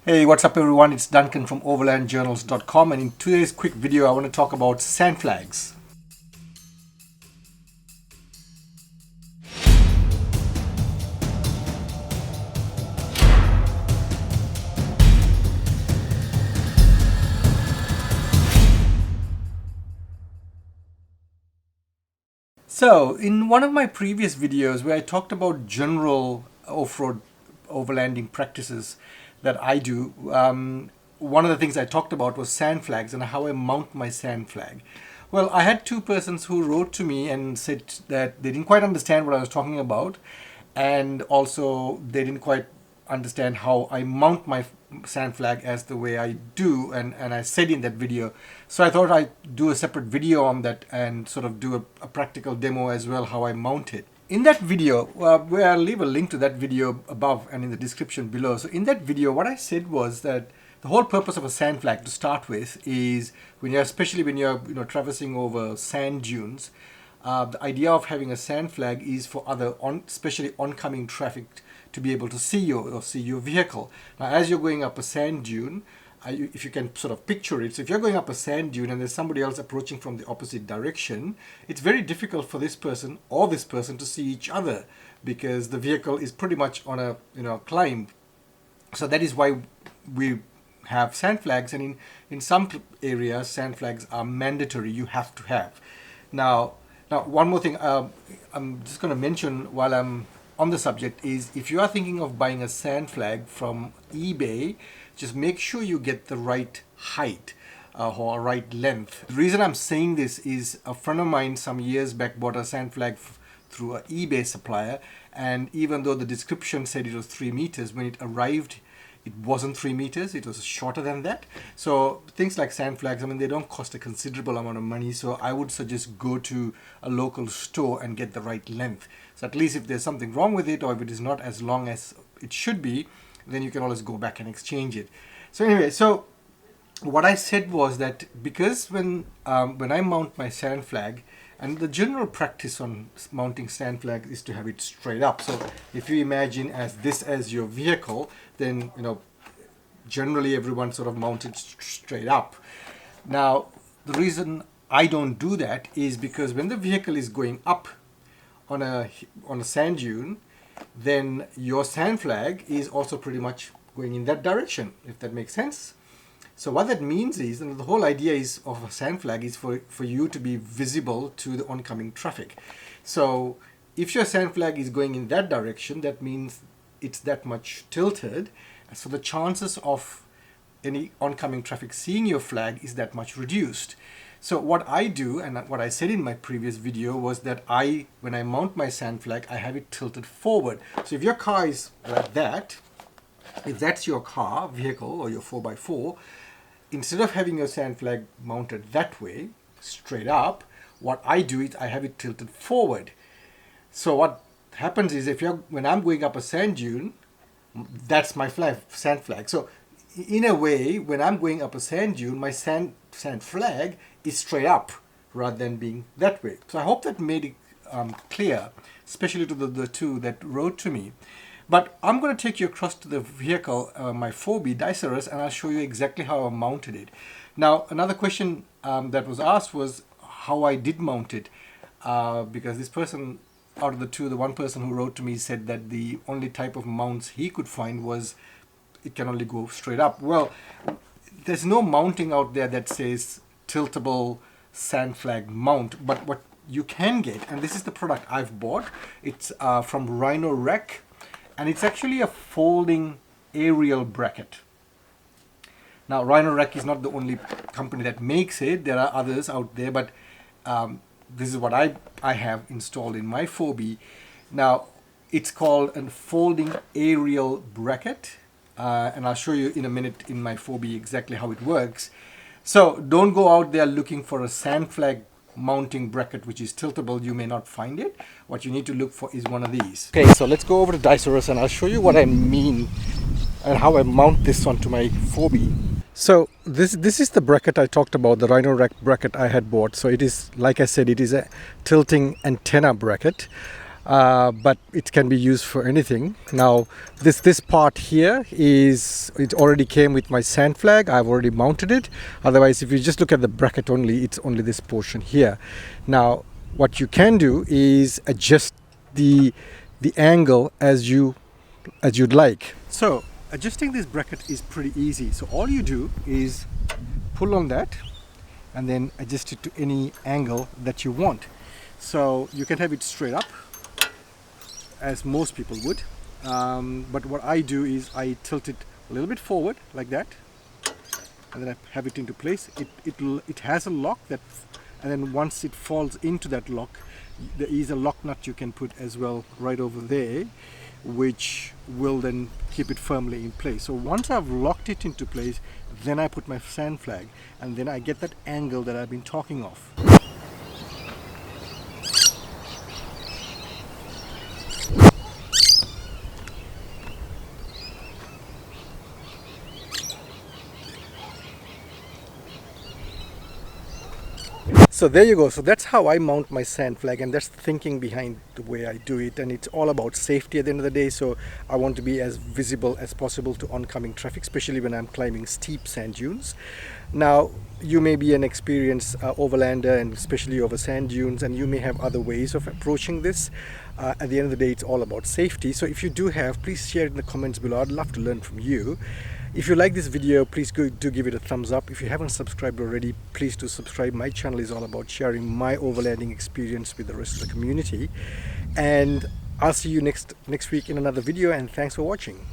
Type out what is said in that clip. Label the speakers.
Speaker 1: Hey, what's up everyone? It's Duncan from overlandjournals.com, and in today's quick video I want to talk about sand flags. So, in one of my previous videos where I talked about general off-road overlanding practices that I do, one of the things I talked about was sand flags and how I mount my sand flag. Well, I had two persons who wrote to me and said that they didn't quite understand what I was talking about, and also they didn't quite understand how I mount my sand flag as the way I do, and I said in that video. So I thought I'd do a separate video on that and sort of do a practical demo as well, how I mount it. In that video, where I'll leave a link to that video above and in the description below. So in that video, what I said was that the whole purpose of a sand flag to start with is especially when you're traversing over sand dunes, the idea of having a sand flag is for especially oncoming traffic to be able to see you or see your vehicle. Now, as you're going up a sand dune, if you can sort of picture it, so if you're going up a sand dune and there's somebody else approaching from the opposite direction, it's very difficult for this person or this person to see each other because the vehicle is pretty much on a climb. So that is why we have sand flags, and in some areas sand flags are mandatory. You have to have. Now one more thing I'm just going to mention while I'm on the subject is, if you are thinking of buying a sand flag from eBay, just make sure you get the right height or right length. The reason I'm saying this is a friend of mine some years back bought a sand flag through an eBay supplier, and even though the description said it was 3 meters, when it arrived it wasn't 3 meters, it was shorter than that. So things like sand flags, they don't cost a considerable amount of money, so I would suggest go to a local store and get the right length. So at least if there's something wrong with it, or if it is not as long as it should be, then you can always go back and exchange it. So anyway, so what I said was that because when I mount my sand flag, and the general practice on mounting sand flag is to have it straight up. So if you imagine this as your vehicle, then generally everyone sort of mounted straight up. Now the reason I don't do that is because when the vehicle is going up on a sand dune, then your sand flag is also pretty much going in that direction, if that makes sense. So what that means is, and the whole idea is of a sand flag is for you to be visible to the oncoming traffic. So if your sand flag is going in that direction, that means it's that much tilted. So the chances of any oncoming traffic seeing your flag is that much reduced. So what I do, and what I said in my previous video, was that when I mount my sand flag, I have it tilted forward. So if your car is like that, if that's your vehicle or your 4x4, instead of having your sand flag mounted that way, straight up, what I do is I have it tilted forward. So what happens is, when I'm going up a sand dune, that's my sand flag. So in a way, when I'm going up a sand dune, my sand flag is straight up rather than being that way. So I hope that made it clear, especially to the two that wrote to me. But I'm going to take you across to the vehicle, my 4B Dicerus, and I'll show you exactly how I mounted it. Now, another question that was asked was how I did mount it, because this person, out of the two, the one person who wrote to me said that the only type of mounts he could find was it can only go straight up. Well, there's no mounting out there that says tiltable sand flag mount, but what you can get, and this is the product I've bought, it's from Rhinorack. And it's actually a folding aerial bracket. Now, Rhinorack is not the only company that makes it. There are others out there, but this is what I have installed in my 4B. Now, it's called a folding aerial bracket, and I'll show you in a minute in my 4B exactly how it works. So don't go out there looking for a sand flag mounting bracket which is tiltable. You may not find it. What you need to look for is one of these. Okay, so let's go over to Dicerus and I'll show you what I mean and how I mount this onto my 4B. So this is the bracket I talked about, the Rhinorack bracket I had bought. So it is, like I said, it is a tilting antenna bracket. but it can be used for anything. Now this part here it already came with my sand flag. I've already mounted it. Otherwise, if you just look at the bracket only, it's only this portion here. Now what you can do is adjust the angle as you'd like. So adjusting this bracket is pretty easy. So all you do is pull on that and then adjust it to any angle that you want. So you can have it straight up, as most people would, but what I do is I tilt it a little bit forward like that, and then I have it into place. It has a lock and then once it falls into that lock, there is a lock nut you can put as well right over there, which will then keep it firmly in place. So once I've locked it into place, then I put my sand flag, and then I get that angle that I've been talking of. So there you go. So that's how I mount my sand flag, and that's the thinking behind the way I do it. And it's all about safety at the end of the day. So I want to be as visible as possible to oncoming traffic, especially when I'm climbing steep sand dunes. Now, you may be an experienced overlander, and especially over sand dunes, and you may have other ways of approaching this. At the end of the day, it's all about safety. So if you do have, please share it in the comments below. I'd love to learn from you. If you like this video, please do give it a thumbs up. If you haven't subscribed already, please do subscribe. My channel is all about sharing my overlanding experience with the rest of the community. And I'll see you next week in another video, and thanks for watching.